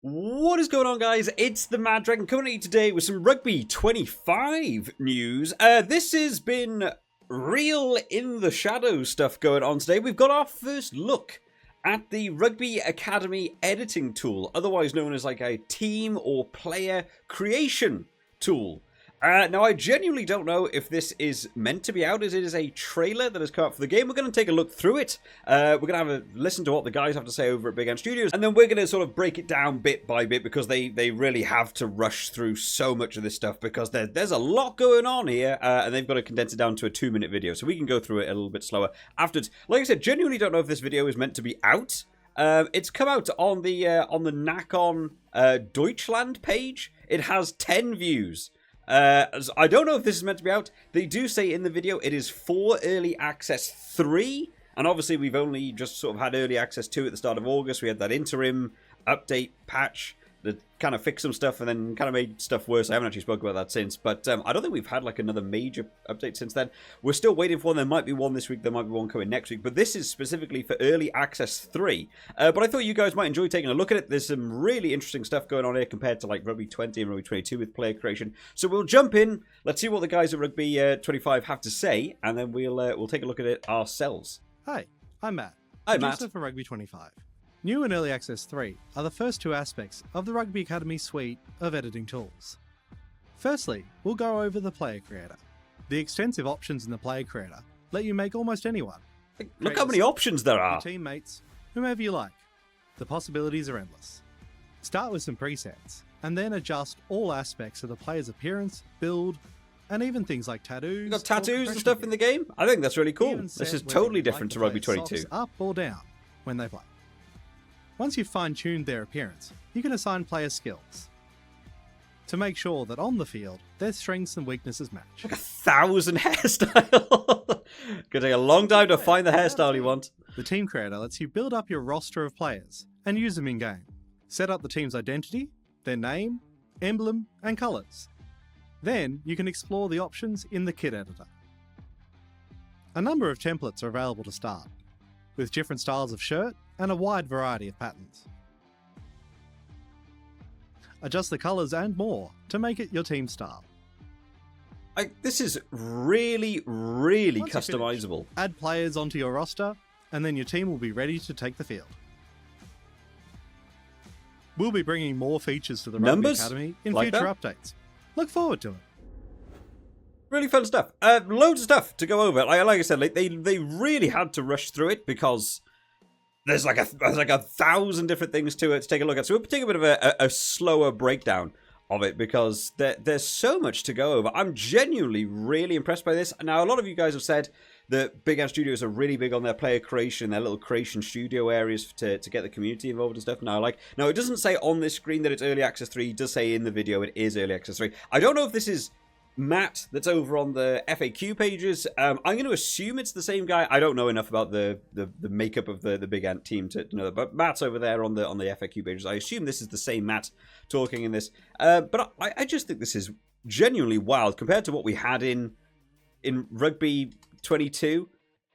What is going on, guys? It's the Mad Dragon coming at you today with some Rugby 25 news. This has been real in the shadows stuff going on today. We've got our first look at the Rugby Academy editing tool, otherwise known as like a team or player creation tool. Now, I genuinely don't know if this is meant to be out, as it is a trailer that has come out for the game. We're going to take a look through it. We're going to have a listen to what the guys have to say over at Bigant Studios, and then we're going to sort of break it down bit by bit, because they really have to rush through so much of this stuff, because there's a lot going on here, and they've got to condense it down to a 2-minute video, so we can go through it a little bit slower afterwards. Like I said, genuinely don't know if this video is meant to be out. It's come out on the Nakon Deutschland page. It has 10 views. I don't know if this is meant to be out. They do say in the video it is for Early Access 3, and obviously we've only just sort of had Early Access 2 at the start of August. We had that interim update patch that kind of fixed some stuff and then kind of made stuff worse. I haven't actually spoken about that since, but I don't think we've had like another major update since then. We're still waiting for one. There might be one this week, there might be one coming next week, but this is specifically for Early Access 3. But I thought you guys might enjoy taking a look at it. There's some really interesting stuff going on here compared to like Rugby 20 and Rugby 22 with player creation. So we'll jump in, let's see what the guys at Rugby 25 have to say, and then we'll take a look at it ourselves. Hi, I'm Matt. Hi, producer Matt. for Rugby 25. New and Early Access 3 are the first two aspects of the Rugby Academy suite of editing tools. Firstly, we'll go over the Player Creator. The extensive options in the Player Creator let you make almost anyone. Look how many options there are. Your teammates, whomever you like. The possibilities are endless. Start with some presets, and then adjust all aspects of the player's appearance, build, and even things like tattoos. You got tattoos and stuff in the game? I think that's really cool. Even This set is whether totally you different like to the Rugby player's 22. socks up or down when they play. Once you've fine-tuned their appearance, you can assign player skills to make sure that on the field, their strengths and weaknesses match. Like 1,000 hairstyles. Could take a long time to find the hairstyle you want. The Team Creator lets you build up your roster of players and use them in-game. Set up the team's identity, their name, emblem, and colours. Then you can explore the options in the Kit Editor. A number of templates are available to start, with different styles of shirt and a wide variety of patterns. Adjust the colours and more to make it your team style. This is really, really Once you're finished, customizable. add players onto your roster, and then your team will be ready to take the field. We'll be bringing more features to the Rugby Numbers? Academy in Like future that? updates. Look forward to it. Really fun stuff. Loads of stuff to go over. Like I said, they really had to rush through it because there's like 1,000 different things to it to take a look at. So we'll take a bit of a slower breakdown of it because there's so much to go over. I'm genuinely really impressed by this. Now, a lot of you guys have said that Bigant Studios are really big on their player creation, their little creation studio areas to get the community involved and stuff. Now, it doesn't say on this screen that it's Early Access 3. It does say in the video it is Early Access 3. I don't know if this is Matt that's over on the FAQ pages. I'm going to assume it's the same guy. I don't know enough about the makeup of the Bigant team to know that, but Matt's over there on the FAQ pages. I assume this is the same Matt talking in this. But I just think this is genuinely wild compared to what we had in Rugby 22.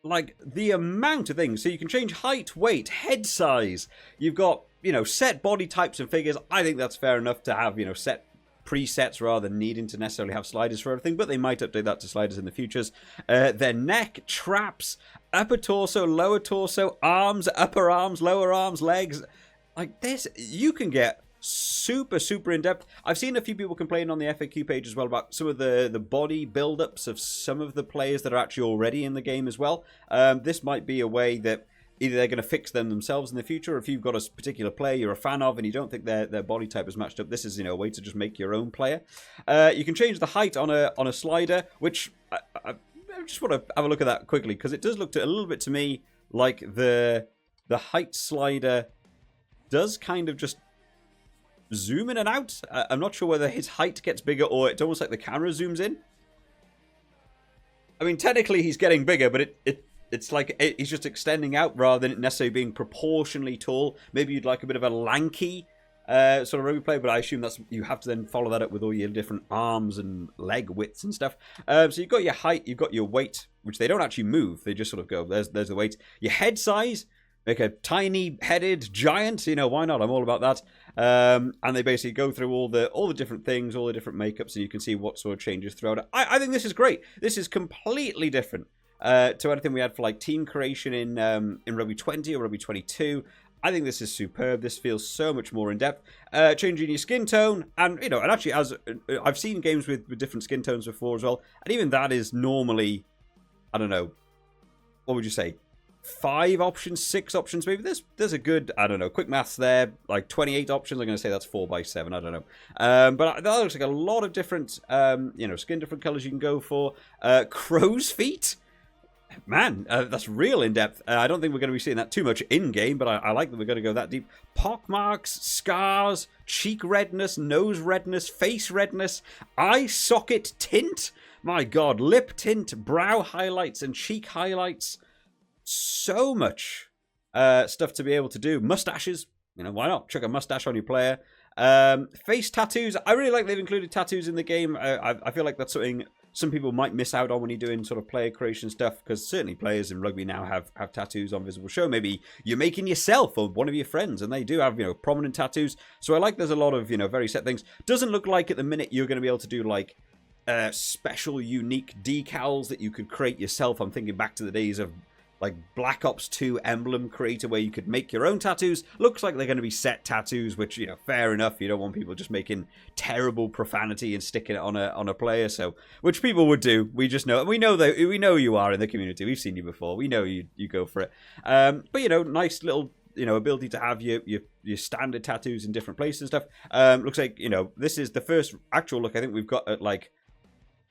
Like, the amount of things. So you can change height, weight, head size. You've got, set body types and figures. I think that's fair enough to have, set presets rather than needing to necessarily have sliders for everything, but they might update that to sliders in the futures. Their neck, traps, upper torso, lower torso, arms, upper arms, lower arms, legs. Like this, you can get super, super in-depth. I've seen a few people complain on the FAQ page as well about some of the body build-ups of some of the players that are actually already in the game as well. This might be a way that either they're going to fix them themselves in the future, or if you've got a particular player you're a fan of and you don't think their body type is matched up, this is a way to just make your own player. You can change the height on a slider, which I just want to have a look at that quickly because it does look a little bit to me like the height slider does kind of just zoom in and out. I'm not sure whether his height gets bigger or it's almost like the camera zooms in. I mean, technically he's getting bigger, but it's like he's just extending out rather than it necessarily being proportionally tall. Maybe you'd like a bit of a lanky sort of rugby player, but I assume you have to then follow that up with all your different arms and leg widths and stuff. So you've got your height, you've got your weight, which they don't actually move. They just sort of go, there's the weight. Your head size, make a tiny-headed giant. Why not? I'm all about that. And they basically go through all the different things, all the different makeups, and you can see what sort of changes throughout it. I think this is great. This is completely different to anything we had for like team creation in Rugby 20 or Rugby 22. I think this is superb. This feels so much more in depth. Changing your skin tone, and and actually, as I've seen games with different skin tones before as well, and even that is normally, I don't know, what would you say? 5 options, 6 options, maybe. There's a good, I don't know, quick maths there, like 28 options. I'm going to say that's 4 by 7. I don't know, but that looks like a lot of different, skin different colors you can go for. Crow's feet, man, that's real in depth. I don't think we're going to be seeing that too much in game, but I like that we're going to go that deep. Pock marks, scars, cheek redness, nose redness, face redness, eye socket tint. My God, lip tint, brow highlights, and cheek highlights. So much stuff to be able to do. Mustaches, why not? Chuck a mustache on your player. Face tattoos. I really like they've included tattoos in the game. I feel like that's something some people might miss out on when you're doing sort of player creation stuff, because certainly players in rugby now have tattoos on visible show. Maybe you're making yourself or one of your friends, and they do have prominent tattoos. So I like there's a lot of very set things. Doesn't look like at the minute you're going to be able to do like special unique decals that you could create yourself. I'm thinking back to the days of like Black Ops 2 emblem creator where you could make your own tattoos. Looks like they're going to be set tattoos, which, fair enough. You don't want people just making terrible profanity and sticking it on a player. So, which people would do. We just know, we know you are in the community. We've seen you before. We know you go for it. But, nice little, ability to have your standard tattoos in different places and stuff. Looks like, this is the first actual look I think we've got at like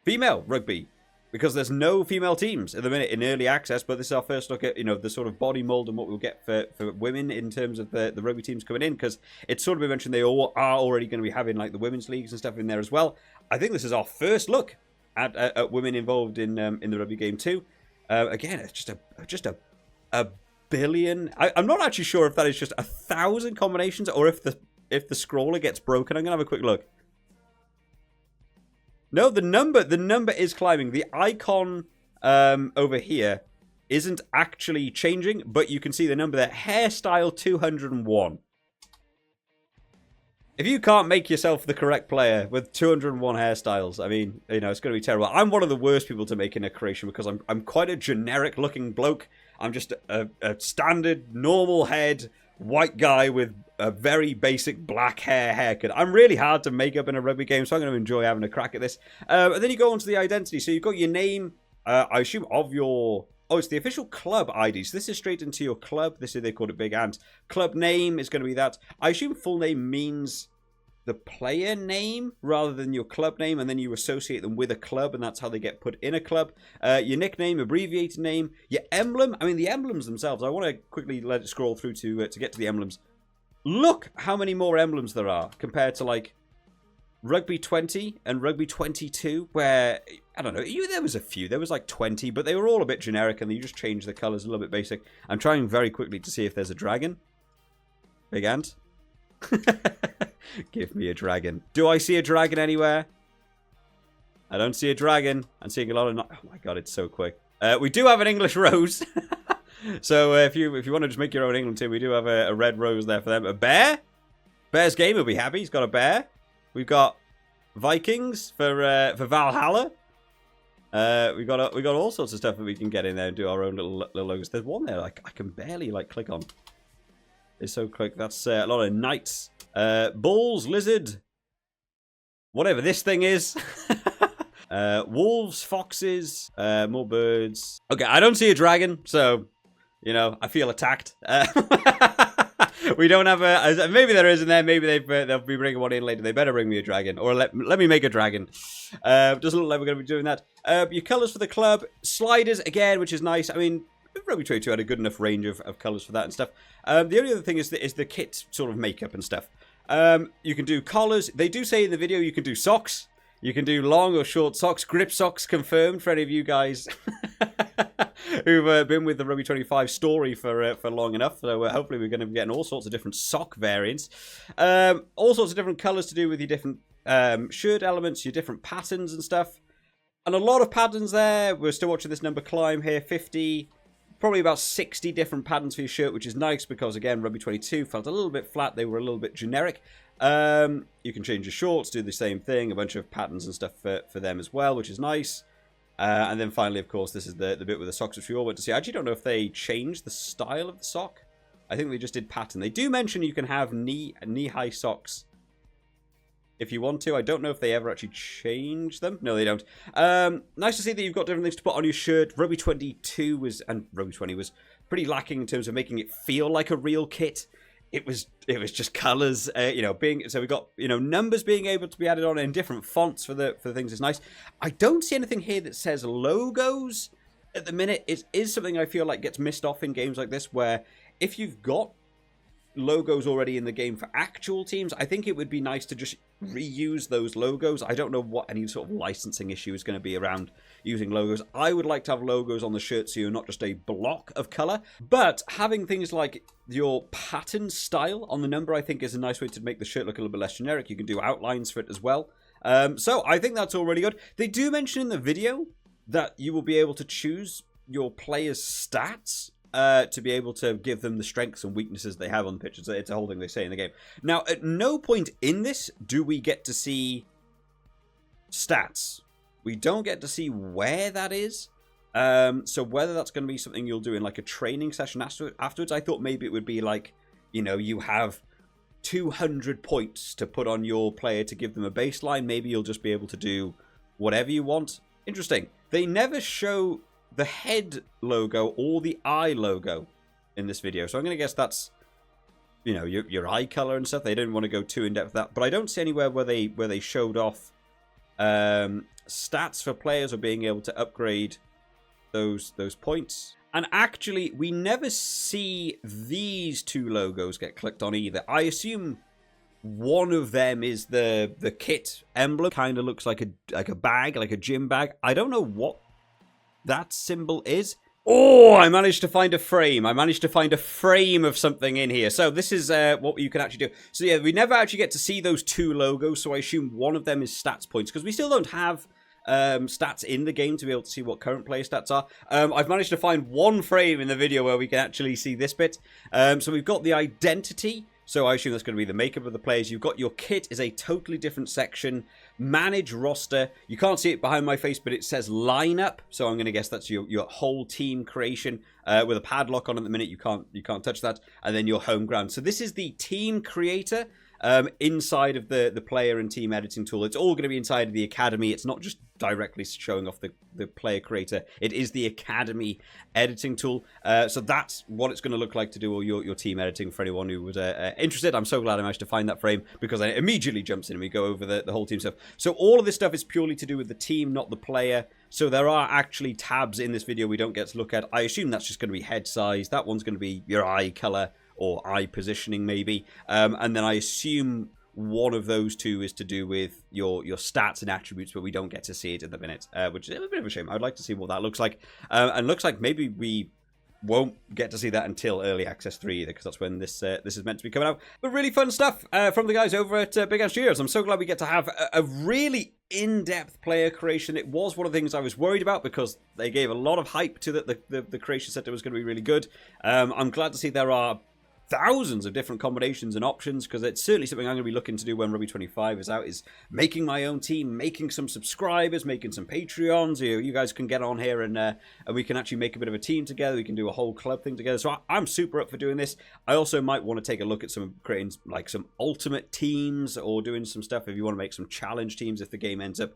female rugby. Because there's no female teams at the minute in early access, but this is our first look at, the sort of body mold and what we'll get for women in terms of the rugby teams coming in, because it's sort of been mentioned they all are already going to be having like the women's leagues and stuff in there as well. I think this is our first look at women involved in the rugby game too. Again, it's just a billion. I'm not actually sure if that is just 1,000 combinations or if the scroller gets broken. I'm gonna have a quick look. No, the number is climbing. The icon over here isn't actually changing, but you can see the number there. Hairstyle 201. If you can't make yourself the correct player with 201 hairstyles, I mean, it's going to be terrible. I'm one of the worst people to make in a creation because I'm quite a generic-looking bloke. I'm just a standard, normal head, white guy with a very basic black haircut. I'm really hard to make up in a rugby game, so I'm going to enjoy having a crack at this. And then you go on to the identity. So you've got your name, I assume, of your... Oh, it's the official club ID. So this is straight into your club. They called it Bigant. Club name is going to be that. I assume full name means the player name rather than your club name, and then you associate them with a club, and that's how they get put in a club. Your nickname, abbreviated name, your emblem. I mean, the emblems themselves. I want to quickly let it scroll through to get to the emblems. Look how many more emblems there are compared to like Rugby 20 and Rugby 22, where, I don't know, there was a few. There was like 20, but they were all a bit generic, and you just changed the colors a little bit basic. I'm trying very quickly to see if there's a dragon. Big ant. Give me a dragon. Do I see a dragon anywhere? I don't see a dragon. I'm seeing a lot of... Oh my God, it's so quick. We do have an English rose. So if you want to just make your own England team, we do have a red rose there for them. A bear? Bear's game will be happy. He's got a bear. We've got Vikings for Valhalla. We got all sorts of stuff that we can get in there and do our own little logos. There's one there I can barely click on. It's so quick. That's a lot of knights. Bulls, lizard, whatever this thing is. Wolves, foxes, more birds. Okay, I don't see a dragon, so, I feel attacked. We don't have a... Maybe there is in there. Maybe they'll be bringing one in later. They better bring me a dragon. Or let me make a dragon. Doesn't look like we're going to be doing that. Your colours for the club. Sliders, again, which is nice. I mean, Rugby 22 had a good enough range of colours for that and stuff. The only other thing is the kit sort of makeup and stuff. You can do collars. They do say in the video you can do socks. You can do long or short socks. Grip socks confirmed for any of you guys who've been with the Rugby 25 story for long enough. So hopefully we're going to be getting all sorts of different sock variants. All sorts of different colours to do with your different shirt elements, your different patterns and stuff. And a lot of patterns there. We're still watching this number climb here. 50, Probably about 60 different patterns for your shirt, which is nice because, again, Rugby 22 felt a little bit flat. They were a little bit generic. You can change your shorts, do the same thing. A bunch of patterns and stuff for them as well, which is nice. And then finally, of course, this is the bit with the socks, which we all went to see. I actually don't know if they changed the style of the sock. I think they just did pattern. They do mention you can have knee-high socks if you want to. I don't know if they ever actually change them. No, they don't. Nice to see that you've got different things to put on your shirt. Rugby 22 was, and Rugby 20 was pretty lacking in terms of making it feel like a real kit. It was just colours, so we got, numbers being able to be added on in different fonts for the things is nice. I don't see anything here that says logos at the minute. It is something I feel like gets missed off in games like this, where if you've got logos already in the game for actual teams, I think it would be nice to just reuse those logos. I don't know what any sort of licensing issue is going to be around using logos. I would like to have logos on the shirt so you're not just a block of color, but having things like your pattern style on the number, I think, is a nice way to make the shirt look a little bit less generic. You can do outlines for it as well. So I think that's all really good. They do mention in the video that you will be able to choose your players' stats to be able to give them the strengths and weaknesses they have on the pitch. It's a whole thing they say in the game. Now, at no point in this do we get to see stats. We don't get to see where that is. So whether that's going to be something you'll do in like a training session afterwards, I thought maybe it would be like, you have 200 points to put on your player to give them a baseline. Maybe you'll just be able to do whatever you want. Interesting. They never show the head logo or the eye logo in this video, so I'm going to guess that's your eye color and stuff. They didn't want to go too in depth with that, but I don't see anywhere where they showed off stats for players or being able to upgrade those points. And actually, we never see these two logos get clicked on either. I assume one of them is the kit emblem. Kind of looks like a bag, like a gym bag. I don't know what that symbol is. Oh, I managed to find a frame. I managed to find a frame of something in here. So this is what you can actually do. So yeah, we never actually get to see those two logos, so I assume one of them is stats points, because we still don't have stats in the game to be able to see what current player stats are. I've managed to find one frame in the video where we can actually see this bit. So we've got the identity. So I assume that's going to be the makeup of the players. You've got your kit is a totally different section. Manage roster. You can't see it behind my face, but it says lineup. So I'm going to guess that's your whole team creation with a padlock on at the minute. You can't touch that. And then your home ground. So this is the team creator inside of the player and team editing tool. It's all going to be inside of the academy. It's not just directly showing off the player creator. It is the academy editing tool. So that's what it's going to look like to do all your team editing for anyone who was interested. I'm so glad I managed to find that frame, because it immediately jumps in and we go over the whole team stuff. So all of this stuff is purely to do with the team, not the player. So there are actually tabs in this video we don't get to look at. I assume that's just going to be head size. That one's going to be your eye color or eye positioning maybe. And then I assume one of those two is to do with your stats and attributes, but we don't get to see it at the minute, which is a bit of a shame. I'd like to see what that looks like. And looks like maybe we won't get to see that until Early Access 3 either, because that's when this is meant to be coming out. But really fun stuff from the guys over at Bigant Studios. I'm so glad we get to have a really in-depth player creation. It was one of the things I was worried about, because they gave a lot of hype to the creation set. It was going to be really good. I'm glad to see there are thousands of different combinations and options, because it's certainly something I'm going to be looking to do when Rugby 25 is out, is making my own team, making some subscribers, making some Patreons. You guys can get on here and we can actually make a bit of a team together. We can do a whole club thing together. So I'm super up for doing this. I also might want to take a look at creating like some ultimate teams, or doing some stuff if you want to make some challenge teams. If the game ends up,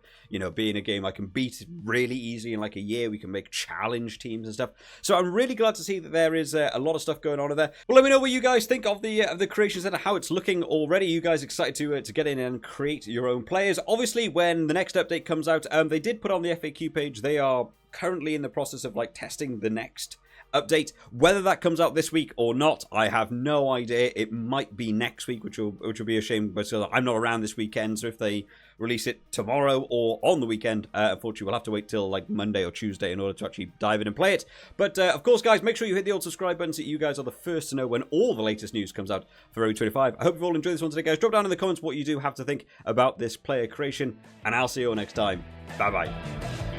being a game I can beat really easily in like a year, we can make challenge teams and stuff. So I'm really glad to see that there is a lot of stuff going on in there. Well, let me know what you guys think of the creation center, how it's looking already. You guys excited to get in and create your own players? Obviously, when the next update comes out, they did put on the FAQ page, they are currently in the process of like testing the next update. Whether that comes out this week or not, I have no idea. It might be next week, which will be a shame, but I'm not around this weekend, so if they release it tomorrow or on the weekend, unfortunately we'll have to wait till like Monday or Tuesday in order to actually dive in and play it. But of course, guys, make sure you hit the old subscribe button so you guys are the first to know when all the latest news comes out for Rugby 25. I hope you've all enjoyed this one today, guys. Drop down in the comments what you do have to think about this player creation, and I'll see you all next time. Bye bye.